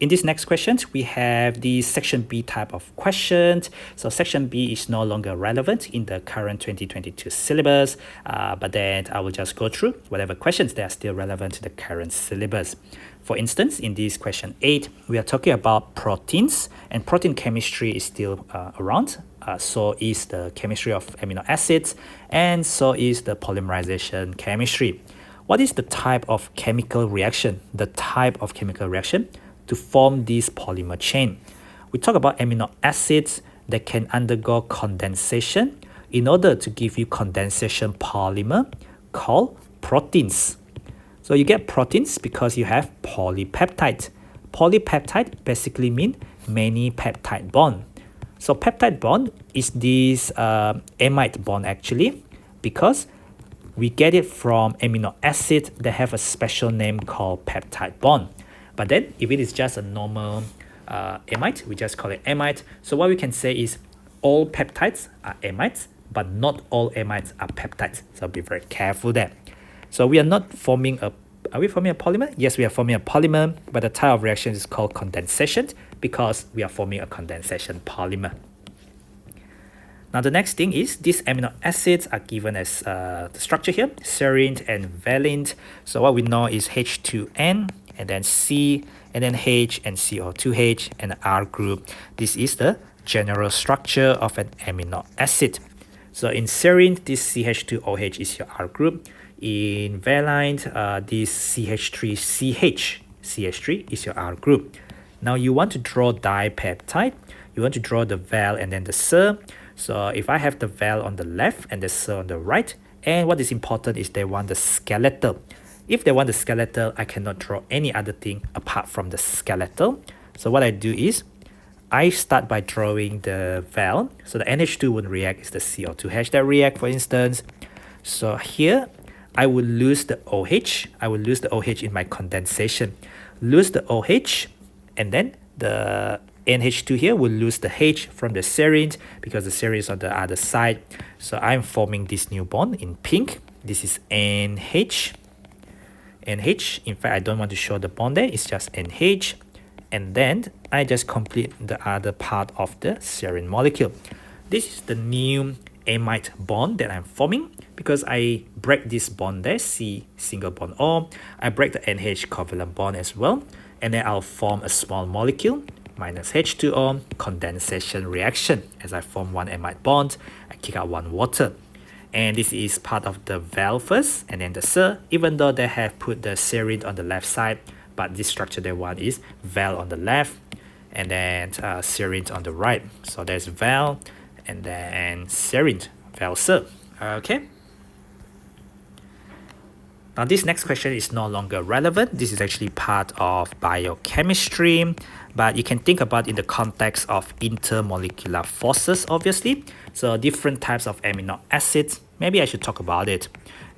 In this next question, we have the section B type of questions. So section B is no longer relevant in the current 2022 syllabus, but then I will just go through whatever questions that are still relevant to the current syllabus. For instance, in this question 8, we are talking about proteins, and protein chemistry is still around. So is the chemistry of amino acids, and so is the polymerization chemistry. What is the type of chemical reaction? The type of chemical reaction to form this polymer chain. We talk about amino acids that can undergo condensation in order to give you condensation polymer called proteins. So you get proteins because you have polypeptide. Polypeptide basically means many peptide bond. So peptide bond is this amide bond actually, because we get it from amino acids that have a special name called peptide bond. But then if it is just a normal amide, we just call it amide. So what we can say is all peptides are amides, but not all amides are peptides. So be very careful there. So we are not forming are we forming a polymer? Yes, we are forming a polymer, but the type of reaction is called condensation because we are forming a condensation polymer. Now the next thing is these amino acids are given as the structure here, serine and valine. So what we know is H2N, and then C, and then H and CO2H and R group. This is the general structure of an amino acid. So in serine, this CH2OH is your R group. In valine, this CH3CH is your R group. Now you want to draw dipeptide. You want to draw the val and then the SIR. So if I have the val on the left and the SIR on the right, and what is important is they want the skeletal. If they want the skeletal, I cannot draw any other thing apart from the skeletal. So what I do is, I start by drawing the val. So the NH2 wouldn't react, it's the CO2H that react, for instance. So here, I will lose the OH. I will lose the OH in my condensation. Lose the OH, and then the NH2 here will lose the H from the serine because the serine is on the other side. So I'm forming this new bond in pink. This is NH. NH, in fact, I don't want to show the bond there. It's just NH. And then I just complete the other part of the serine molecule. This is the new amide bond that I'm forming because I break this bond there, C single bond O. I break the NH covalent bond as well. And then I'll form a small molecule minus H2O condensation reaction. As I form one amide bond, I kick out one water. And this is part of the val first and then the SIR, even though they have put the serine on the left side, but this structure they want is val on the left and then serine on the right. So there's val and then serine, val SIR. Okay. Now this next question is no longer relevant. This is actually part of biochemistry, but you can think about in the context of intermolecular forces, obviously. So different types of amino acids, maybe I should talk about it.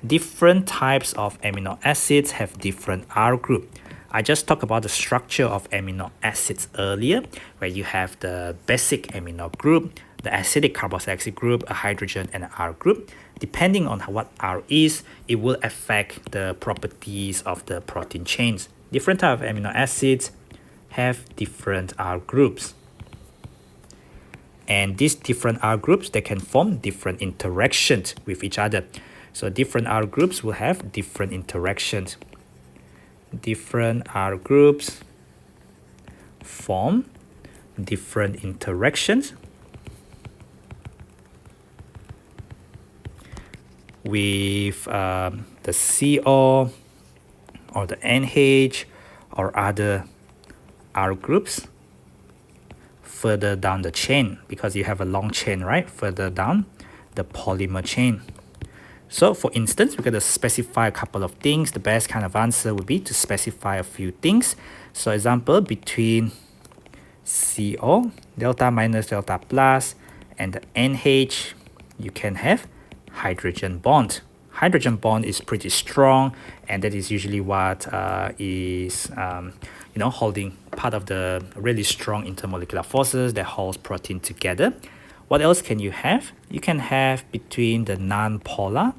Different types of amino acids have different R group. I just talked about the structure of amino acids earlier, where you have the basic amino group, the acidic carboxylic group, a hydrogen, and an R group. Depending on what R is, it will affect the properties of the protein chains. Different types of amino acids have different R groups. And these different R groups, they can form different interactions with each other. So different R groups will have different interactions. Different R groups form different interactions with the CO or the NH or other R groups further down the chain, because you have a long chain, right? Further down the polymer chain. So for instance, we're going to specify a couple of things. The best kind of answer would be to specify a few things. So example, between CO, delta minus delta plus, and the NH, you can have hydrogen bond. Hydrogen bond is pretty strong, and that is usually what is holding part of the really strong intermolecular forces that holds protein together. What else can you have? You can have between the non-polar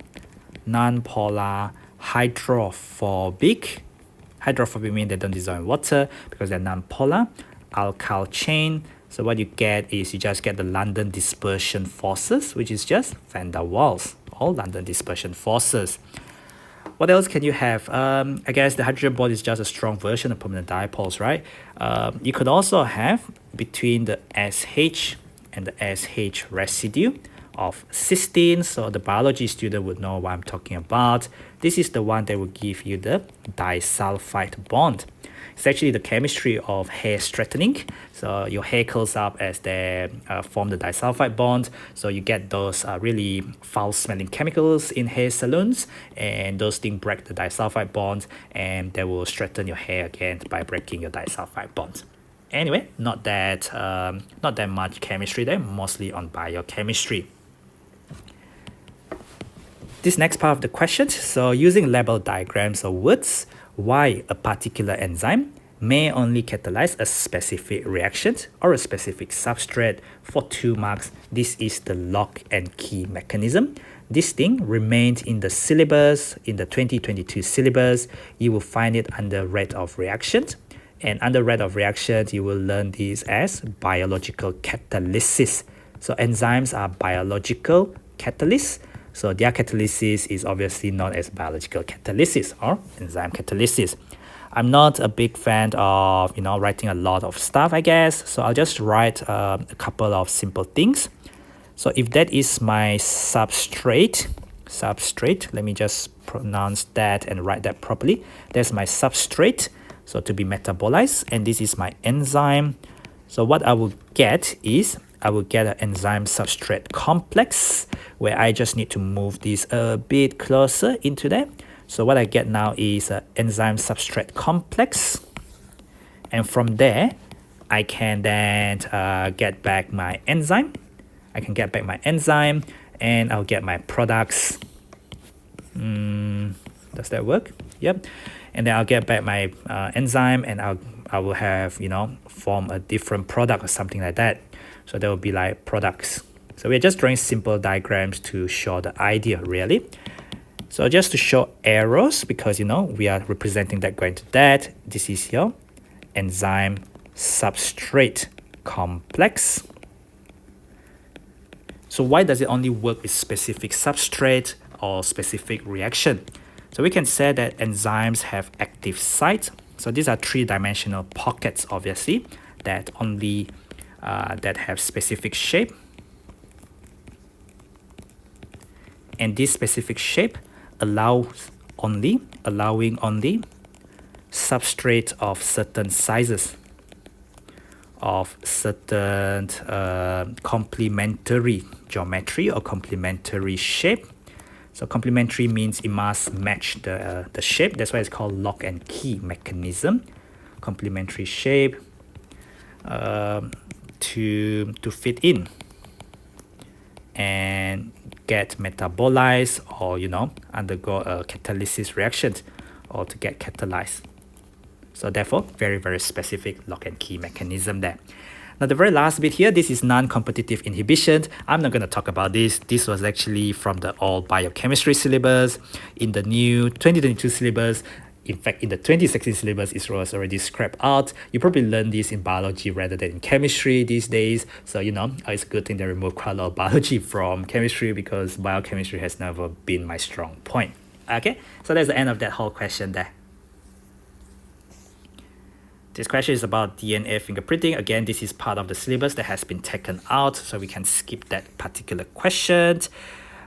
hydrophobic Hydrophobic means they don't dissolve in water because they're non-polar. Alkyl chain. So what you get is you just get the London dispersion forces, which is just van der Waals, all London dispersion forces. What else can you have? I guess the hydrogen bond is just a strong version of permanent dipoles, right? You could also have between the SH and the SH residue of cysteine. So the biology student would know what I'm talking about. This is the one that will give you the disulfide bond. It's actually the chemistry of hair straightening. So your hair curls up as they form the disulfide bond. So you get those really foul-smelling chemicals in hair salons, and those things break the disulfide bond, and they will straighten your hair again by breaking your disulfide bond. Anyway, not that much chemistry there, mostly on biochemistry. This next part of the question, so using label diagrams or words, why a particular enzyme may only catalyze a specific reaction or a specific substrate for 2 marks. This is the lock and key mechanism. This thing remained in the syllabus, in the 2022 syllabus. You will find it under rate of reactions. And under rate of reactions, you will learn this as biological catalysis. So enzymes are biological catalysts. So their catalysis is obviously known as biological catalysis or enzyme catalysis. I'm not a big fan of, writing a lot of stuff, I guess. So I'll just write a couple of simple things. So if that is my substrate, let me just pronounce that and write that properly. That's my substrate, so to be metabolized, and this is my enzyme. So what I will get is, I will get an enzyme substrate complex where I just need to move this a bit closer into that. So what I get now is an enzyme substrate complex. And from there, I can then get back my enzyme. I can get back my enzyme and I'll get my products. Does that work? Yep. And then I'll get back my enzyme and I will have, form a different product or something like that. So there will be like products. So we're just drawing simple diagrams to show the idea really. So just to show arrows, because we are representing that going to that. This is your enzyme substrate complex. So why does it only work with specific substrate or specific reaction? So we can say that enzymes have active sites. So these are 3-dimensional pockets, obviously, that only that have specific shape. And this specific shape allowing only substrate of certain sizes, of certain complementary geometry or complementary shape. So complementary means it must match the shape. That's why it's called lock and key mechanism. Complementary shape to fit in and get metabolized or undergo a catalysis reaction or to get catalyzed. So therefore, very, very specific lock and key mechanism there. Now the very last bit here, this is non-competitive inhibition. I'm not going to talk about this. This was actually from the old biochemistry syllabus. In the new 2022 syllabus, in fact, in the 2016 syllabus, it was already scrapped out. You probably learn this in biology rather than in chemistry these days. So, it's a good thing they removed quite a lot of biology from chemistry because biochemistry has never been my strong point. Okay, so that's the end of that whole question there. This question is about DNA fingerprinting. Again, this is part of the syllabus that has been taken out, so we can skip that particular question.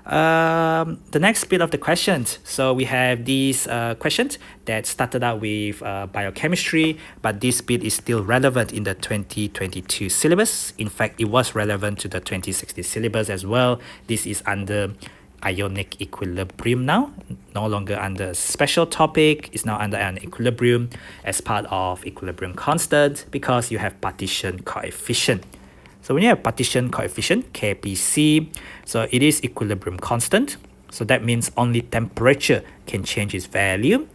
The next bit of the questions. So we have these questions that started out with biochemistry, but this bit is still relevant in the 2022 syllabus. In fact, it was relevant to the 2016 syllabus as well. This is under ionic equilibrium now, no longer under a special topic. It's now under an equilibrium as part of equilibrium constant because you have partition coefficient. So when you have partition coefficient, KPC, so it is equilibrium constant. So that means only temperature can change its value.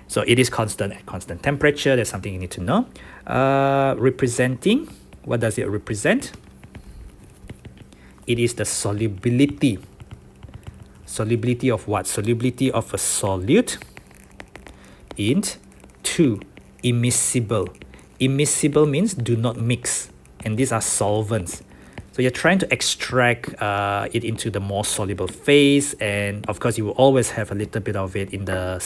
So it is constant at constant temperature. That's something you need to know. Representing, what does it represent? It is the solubility. Solubility of what? Solubility of a solute in 2, immiscible. Immiscible means do not mix, and these are solvents. So you're trying to extract it into the more soluble phase, and of course you will always have a little bit of it in the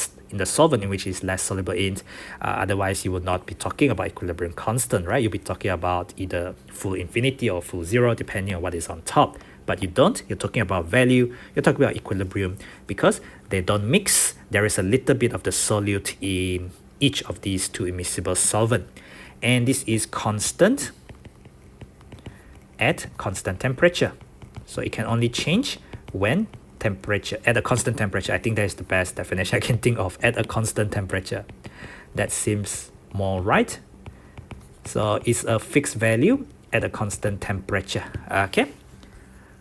solvent in which is less soluble in. Otherwise you will not be talking about equilibrium constant, right? You'll be talking about either full infinity or full zero depending on what is on top. But you don't, you're talking about value, you're talking about equilibrium, because they don't mix. There is a little bit of the solute in each of these two immiscible solvent, and this is constant at constant temperature. So it can only change when temperature, at a constant temperature. I think that is the best definition I can think of, at a constant temperature. That seems more right. So it's a fixed value at a constant temperature. Okay.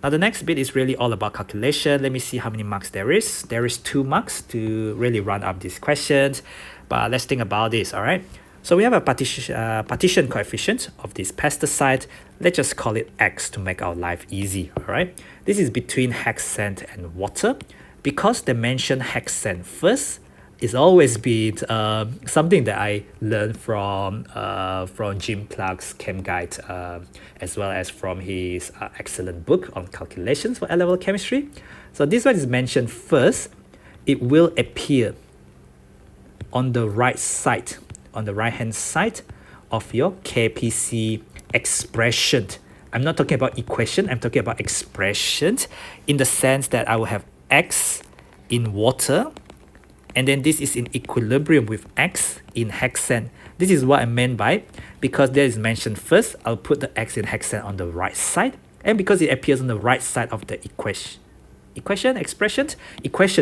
Now the next bit is really all about calculation. Let me see how many marks there is. There is 2 marks to really run up these questions, but let's think about this, all right? So we have a partition coefficient of this pesticide. Let's just call it X to make our life easy, all right? This is between hexane and water. Because they mention hexane first, it's always been something that I learned from Jim Clark's Chem Guide, as well as from his excellent book on calculations for A-level chemistry. So this one is mentioned first. It will appear on the right side, on the right hand side of your KPC expression. I'm not talking about equation, I'm talking about expression, in the sense that I will have X in water, and then this is in equilibrium with X in hexane. This is what I meant by, because that is mentioned first, I'll put the X in hexane on the right side, and because it appears on the right side of the expression,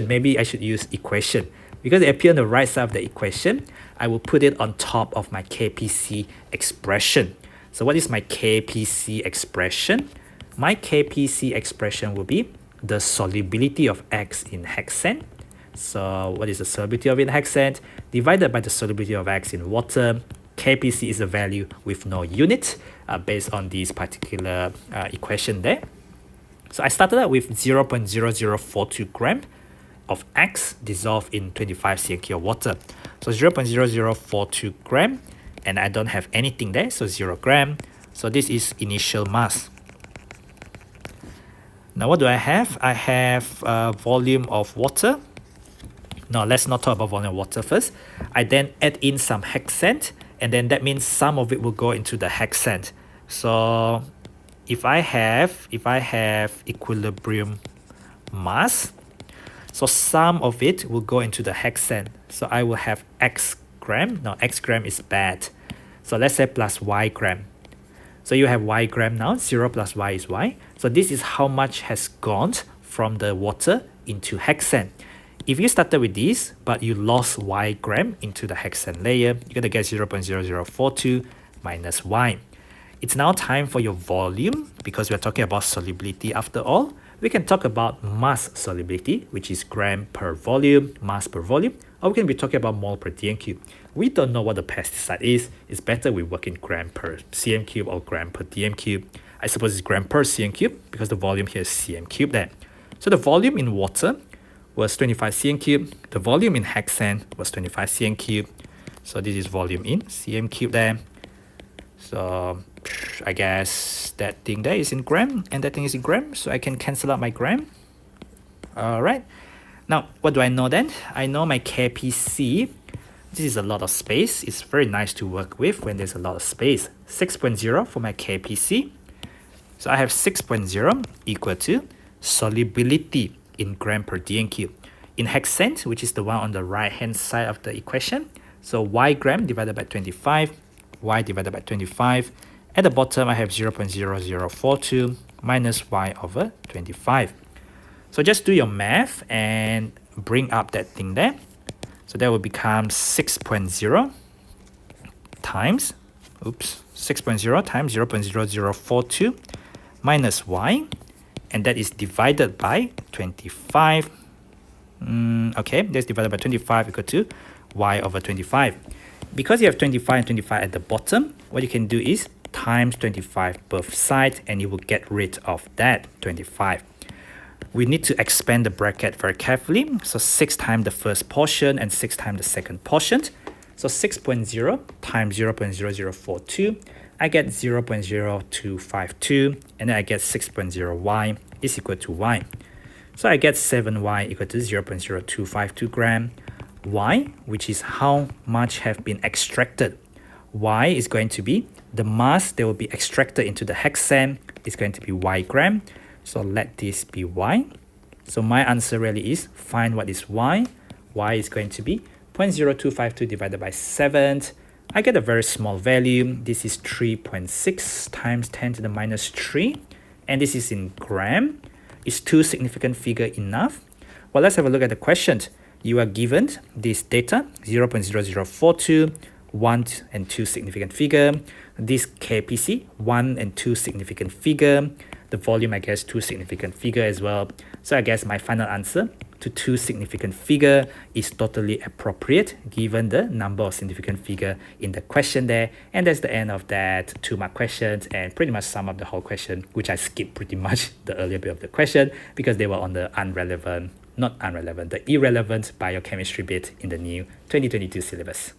maybe I should use equation. Because it appears on the right side of the equation, I will put it on top of my KPC expression. So what is my KPC expression? My KPC expression will be the solubility of X in hexane. So what is the solubility of it in hexane? Divided by the solubility of X in water. KPC is a value with no unit based on this particular equation there. So I started out with 0.0042 gram of X dissolved in 25 cm³ of water. So 0.0042 gram, and I don't have anything there, so 0 gram. So this is initial mass. Now what do I have? I have volume of water. No, let's not talk about volume of water first. I then add in some hexane, and then that means some of it will go into the hexane. So if I have equilibrium mass, so some of it will go into the hexane. So I will have X gram. Now X gram is bad. So let's say plus Y gram. So you have Y gram now, 0 plus Y is Y. So this is how much has gone from the water into hexane. If you started with this, but you lost Y gram into the hexane layer, you're going to get 0.0042 minus Y. It's now time for your volume, because we're talking about solubility after all. We can talk about mass solubility, which is gram per volume, mass per volume, or we can be talking about mole per dm³. We don't know what the pesticide is. It's better we work in gram per cm³ or gram per dm³. I suppose it's gram per cm³ because the volume here is cm³ there. So the volume in water was 25 cm³. The volume in hexane was 25 cm³. So this is volume in cm³ there. So I guess that thing there is in gram and that thing is in gram, so I can cancel out my gram. Alright, now what do I know then? I know my KPC. This is a lot of space. It's very nice to work with when there's a lot of space. 6.0 for my KPC. So I have 6.0 equal to solubility in gram per dm³. In hexane, which is the one on the right hand side of the equation, so Y gram divided by 25, Y divided by 25. At the bottom, I have 0.0042 minus Y over 25. So just do your math and bring up that thing there. So that will become 6.0 times, 6.0 times 0.0042 minus Y, and that is divided by 25. Okay, that's divided by 25 equal to Y over 25. Because you have 25 and 25 at the bottom, what you can do is times 25 both sides, and you will get rid of that 25. We need to expand the bracket very carefully. So 6 times the first portion and 6 times the second portion. So 6.0 times 0.0042, I get 0.0252, and then I get 6.0y is equal to y. So I get 7y equal to 0.0252 gram. Y, which is how much have been extracted. Y is going to be the mass that will be extracted into the hexane is going to be y gram. So let this be y. So my answer really is find what is y. Y is going to be 0.0252 divided by 7. I get a very small value. This is 3.6 times 10 to the minus 3. And this is in gram. Is two significant figure enough? Well, let's have a look at the question. You are given this data, 0.0042, 1 and 2 significant figure. This KPC, 1 and 2 significant figure. The volume, I guess, 2 significant figure as well. So I guess my final answer to 2 significant figure is totally appropriate given the number of significant figure in the question there. And that's the end of that 2-mark questions and pretty much sum up the whole question, which I skipped pretty much the earlier bit of the question because they were on the the irrelevant biochemistry bit in the new 2022 syllabus.